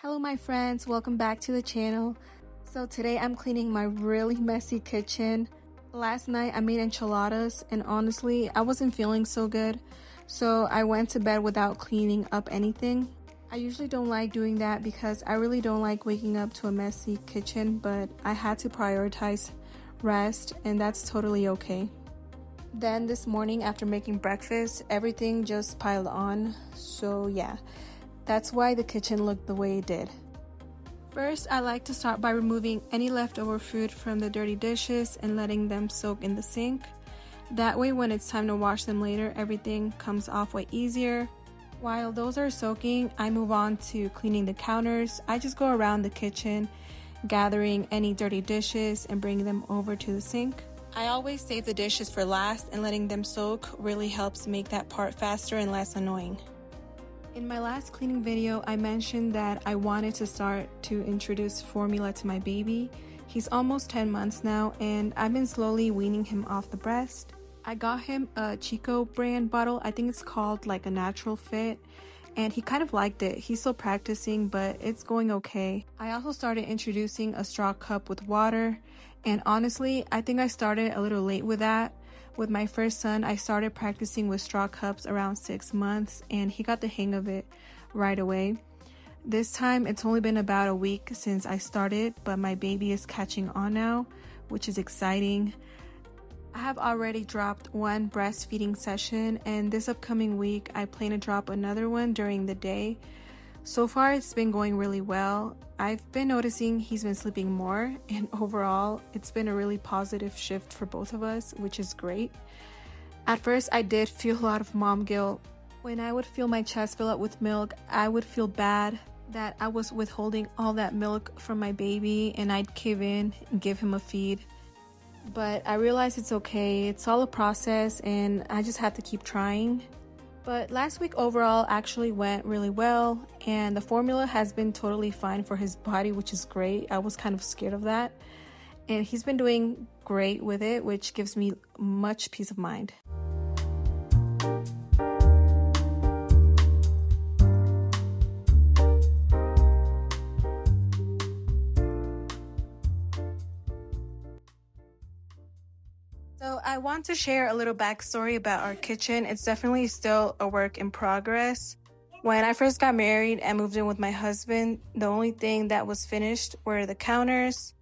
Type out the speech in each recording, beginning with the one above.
Hello my friends, welcome back to the channel. So today I'm cleaning my really messy kitchen. Last night I made enchiladas and honestly I wasn't feeling so good, so I went to bed without cleaning up anything. I usually don't like doing that because I really don't like waking up to a messy kitchen, but I had to prioritize rest and that's totally okay. Then this morning after making breakfast, everything just piled on, so yeah. That's why the kitchen looked the way it did. First, I like to start by removing any leftover food from the dirty dishes and letting them soak in the sink. That way when it's time to wash them later, everything comes off way easier. While those are soaking, I move on to cleaning the counters. I just go around the kitchen, gathering any dirty dishes and bringing them over to the sink. I always save the dishes for last, and letting them soak really helps make that part faster and less annoying. In my last cleaning video, I mentioned that I wanted to start to introduce formula to my baby. He's almost 10 months now and I've been slowly weaning him off the breast. I got him a Chico brand bottle. I think it's called like a Natural Fit, and he kind of liked it. He's still practicing, but it's going okay. I also started introducing a straw cup with water, and honestly, I think I started a little late with that. With my first son, I started practicing with straw cups around 6 months and he got the hang of it right away. This time, it's only been about a week since I started, but my baby is catching on now, which is exciting. I have already dropped one breastfeeding session, and this upcoming week, I plan to drop another one during the day. So far, it's been going really well. I've been noticing he's been sleeping more, and overall, it's been a really positive shift for both of us, which is great. At first, I did feel a lot of mom guilt. When I would feel my chest fill up with milk, I would feel bad that I was withholding all that milk from my baby, and I'd cave in and give him a feed. But I realized it's okay, it's all a process, and I just have to keep trying. But last week overall actually went really well, and the formula has been totally fine for his body, which is great. I was kind of scared of that, and he's been doing great with it, which gives me much peace of mind. So I want to share a little backstory about our kitchen. It's definitely still a work in progress. When I first got married and moved in with my husband, the only thing that was finished were the counters.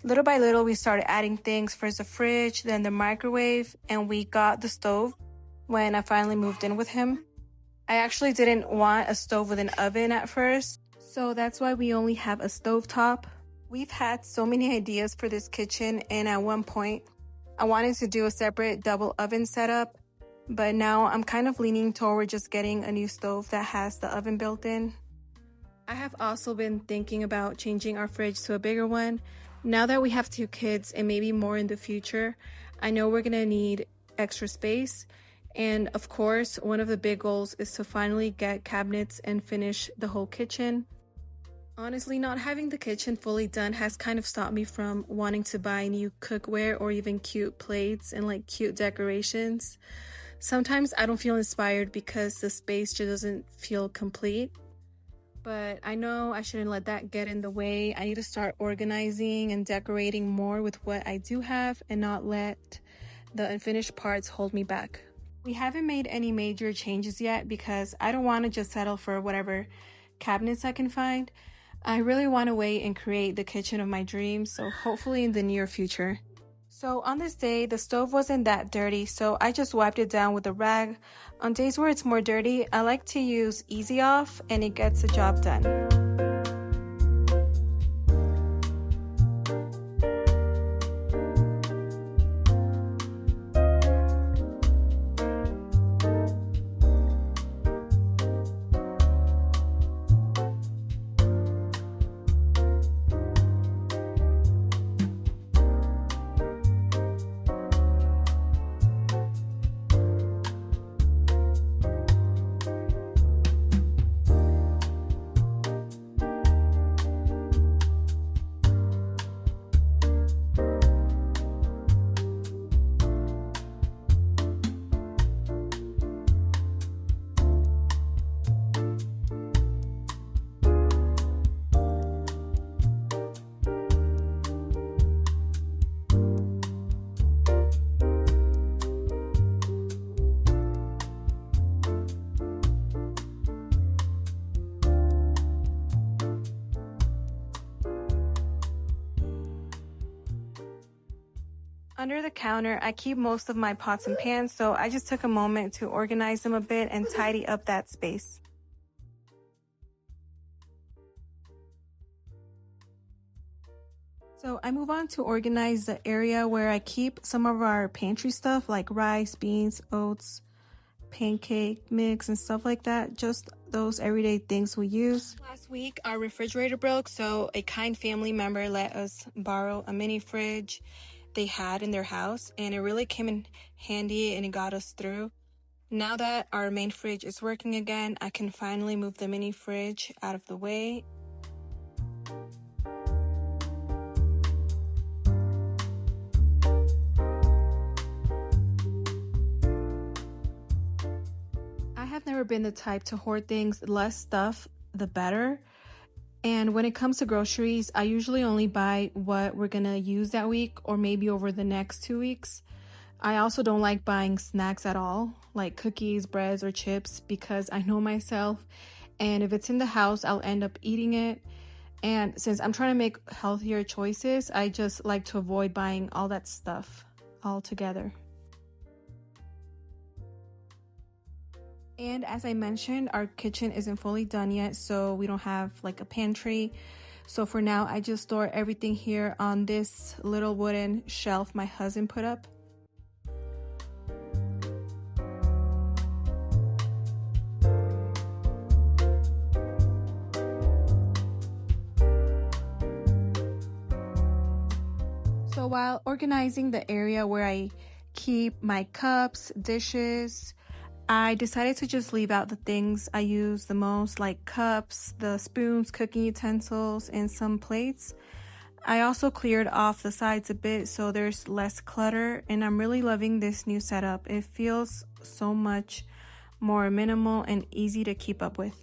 Little by little, we started adding things. First the fridge, then the microwave, and we got the stove when I finally moved in with him. I actually didn't want a stove with an oven at first, so that's why we only have a stovetop. We've had so many ideas for this kitchen, and at one point, I wanted to do a separate double oven setup, but now I'm kind of leaning toward just getting a new stove that has the oven built in. I have also been thinking about changing our fridge to a bigger one. Now that we have 2 kids and maybe more in the future, I know we're gonna need extra space. And of course, one of the big goals is to finally get cabinets and finish the whole kitchen. Honestly, not having the kitchen fully done has kind of stopped me from wanting to buy new cookware or even cute plates and like cute decorations. Sometimes I don't feel inspired because the space just doesn't feel complete. But I know I shouldn't let that get in the way. I need to start organizing and decorating more with what I do have and not let the unfinished parts hold me back. We haven't made any major changes yet because I don't want to just settle for whatever cabinets I can find. I really want to wait and create the kitchen of my dreams, so hopefully in the near future. So on this day, the stove wasn't that dirty, so I just wiped it down with a rag. On days where it's more dirty, I like to use Easy Off and it gets the job done. Under the counter, I keep most of my pots and pans, so I just took a moment to organize them a bit and tidy up that space. So I move on to organize the area where I keep some of our pantry stuff like rice, beans, oats, pancake mix, and stuff like that. Just those everyday things we use. Last week, our refrigerator broke, so a kind family member let us borrow a mini fridge they had in their house, and it really came in handy and it got us through. Now that our main fridge is working again, I can finally move the mini fridge out of the way. I have never been the type to hoard things. Less stuff, the better. And when it comes to groceries, I usually only buy what we're gonna use that week or maybe over the next 2 weeks. I also don't like buying snacks at all, like cookies, breads, or chips, because I know myself, and if it's in the house, I'll end up eating it. And since I'm trying to make healthier choices, I just like to avoid buying all that stuff altogether. And as I mentioned, our kitchen isn't fully done yet, so we don't have like a pantry. So for now, I just store everything here on this little wooden shelf my husband put up. So while organizing the area where I keep my cups, dishes, I decided to just leave out the things I use the most, like cups, the spoons, cooking utensils, and some plates. I also cleared off the sides a bit so there's less clutter, and I'm really loving this new setup. It feels so much more minimal and easy to keep up with.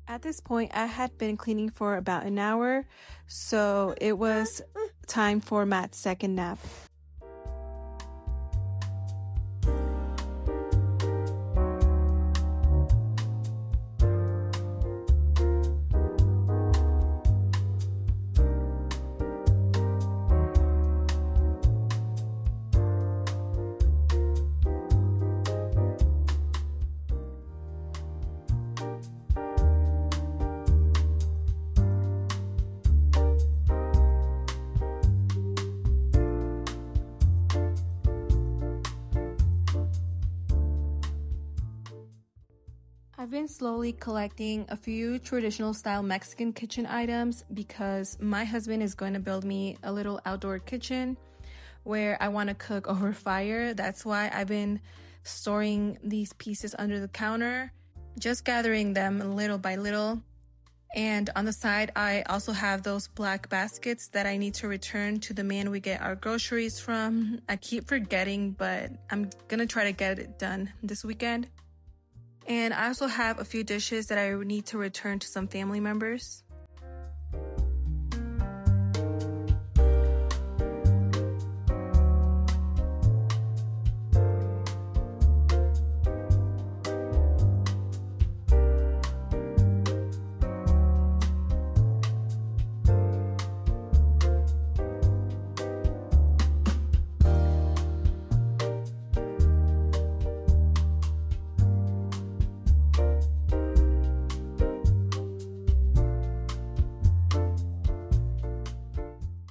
At this point, I had been cleaning for about an hour, so it was time for Matt's second nap. I've been slowly collecting a few traditional style Mexican kitchen items because my husband is going to build me a little outdoor kitchen where I want to cook over fire. That's why I've been storing these pieces under the counter, just gathering them little by little. And on the side, I also have those black baskets that I need to return to the man we get our groceries from. I keep forgetting, but I'm gonna try to get it done this weekend. And I also have a few dishes that I need to return to some family members.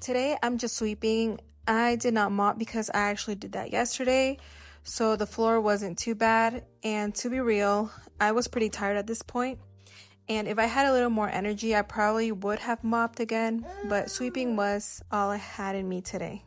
Today I'm just sweeping. I did not mop because I actually did that yesterday, so the floor wasn't too bad. And to be real, I was pretty tired at this point. And if I had a little more energy, I probably would have mopped again, but sweeping was all I had in me today.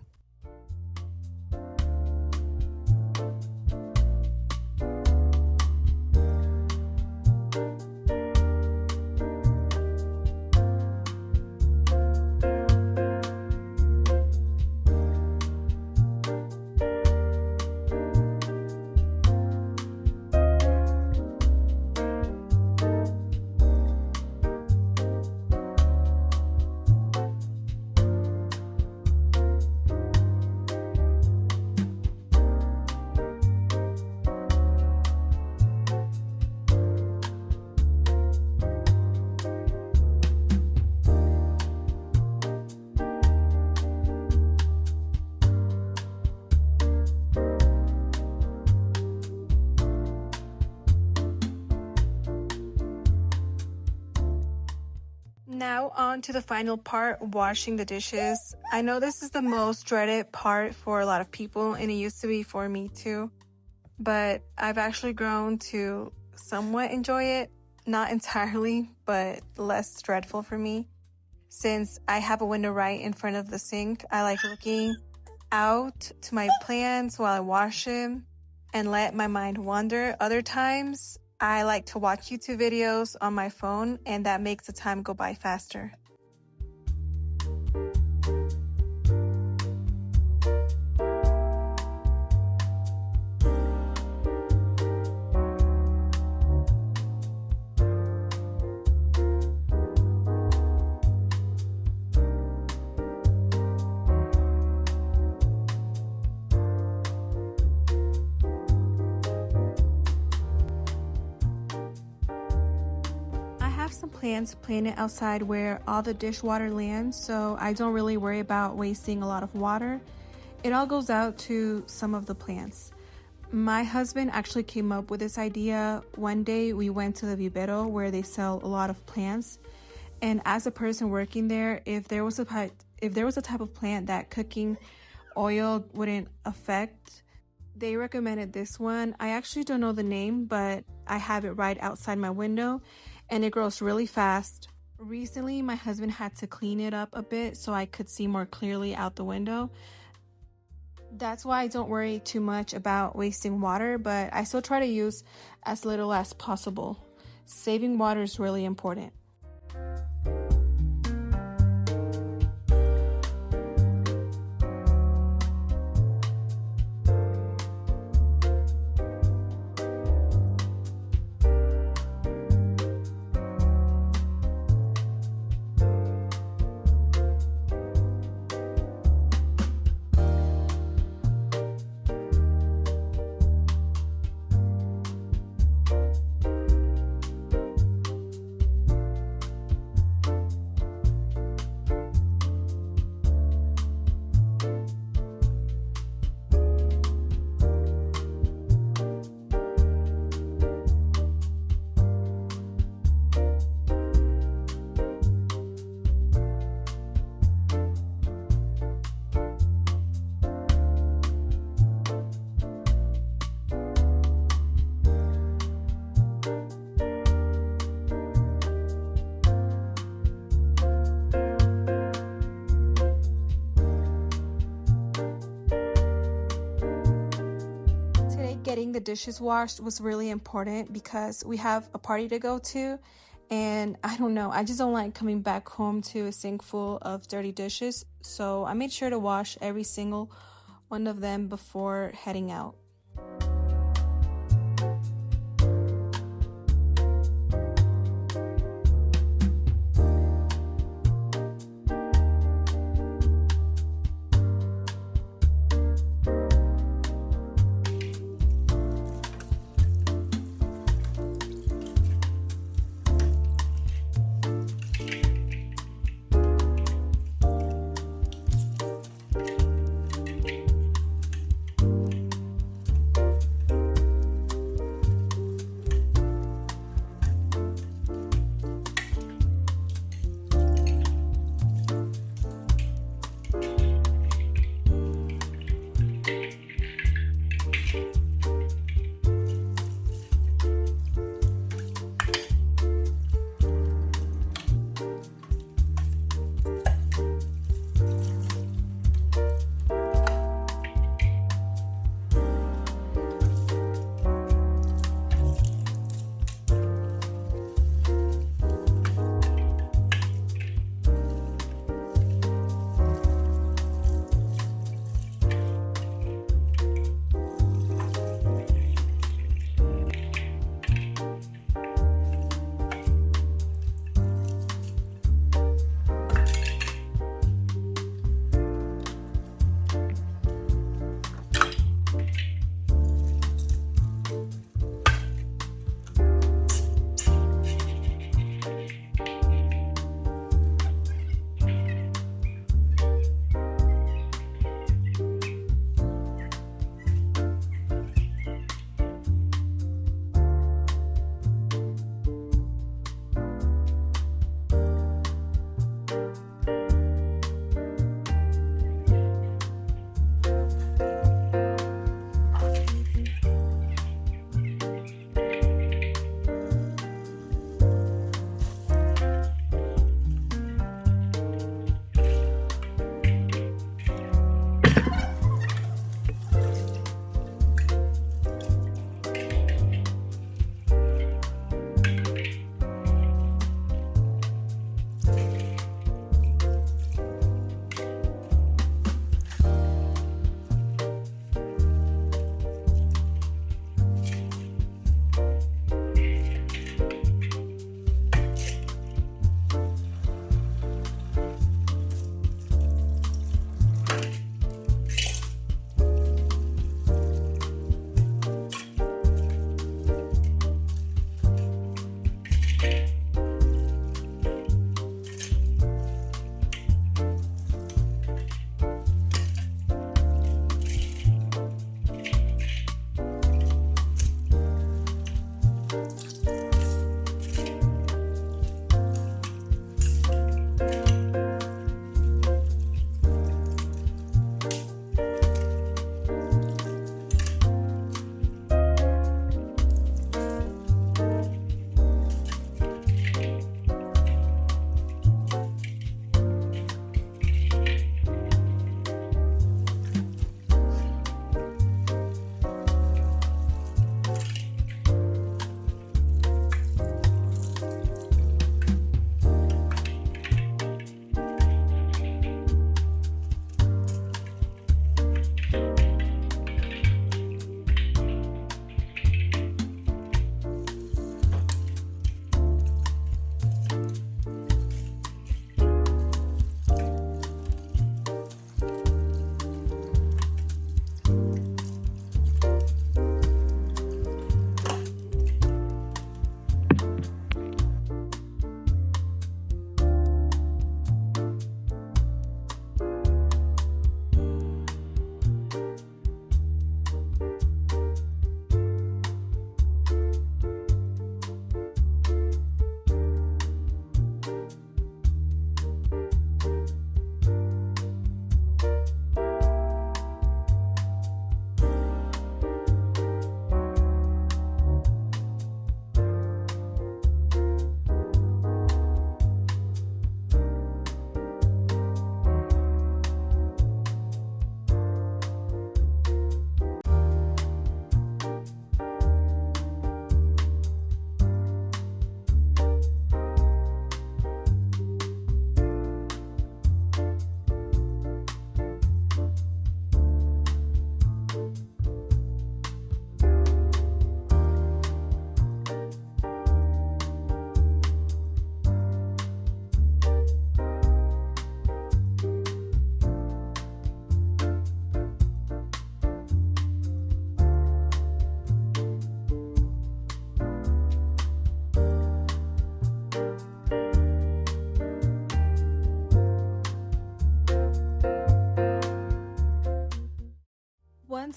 Now on to the final part, washing the dishes. I know this is the most dreaded part for a lot of people, and it used to be for me too, but I've actually grown to somewhat enjoy it. Not entirely, but less dreadful for me. Since I have a window right in front of the sink, I like looking out to my plants while I wash them and let my mind wander. Other times, I like to watch YouTube videos on my phone, and that makes the time go by faster. Some plants planted outside where all the dishwater lands, so I don't really worry about wasting a lot of water. It all goes out to some of the plants. My husband actually came up with this idea. One day we went to the vivero where they sell a lot of plants, and as a person working there, if there was a type of plant that cooking oil wouldn't affect, they recommended this one. I actually don't know the name, but I have it right outside my window, and it grows really fast. Recently, my husband had to clean it up a bit so I could see more clearly out the window. That's why I don't worry too much about wasting water, but I still try to use as little as possible. Saving water is really important. Getting the dishes washed was really important because we have a party to go to, and I don't know, I just don't like coming back home to a sink full of dirty dishes, so I made sure to wash every single one of them before heading out.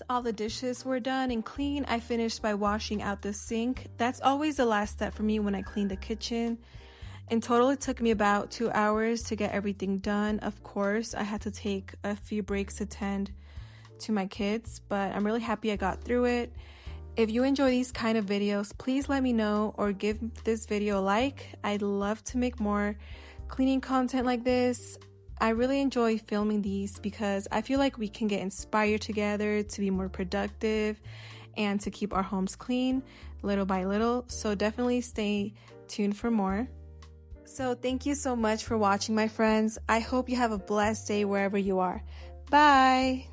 once all the dishes were done and clean, I finished by washing out the sink. That's always the last step for me when I clean the kitchen. In total, it took me about 2 hours to get everything done. Of course, I had to take a few breaks to tend to my kids, but I'm really happy I got through it. If you enjoy these kind of videos, please let me know or give this video a like. I'd love to make more cleaning content like this. I really enjoy filming these because I feel like we can get inspired together to be more productive and to keep our homes clean little by little. So definitely stay tuned for more. So thank you so much for watching, my friends. I hope you have a blessed day wherever you are. Bye!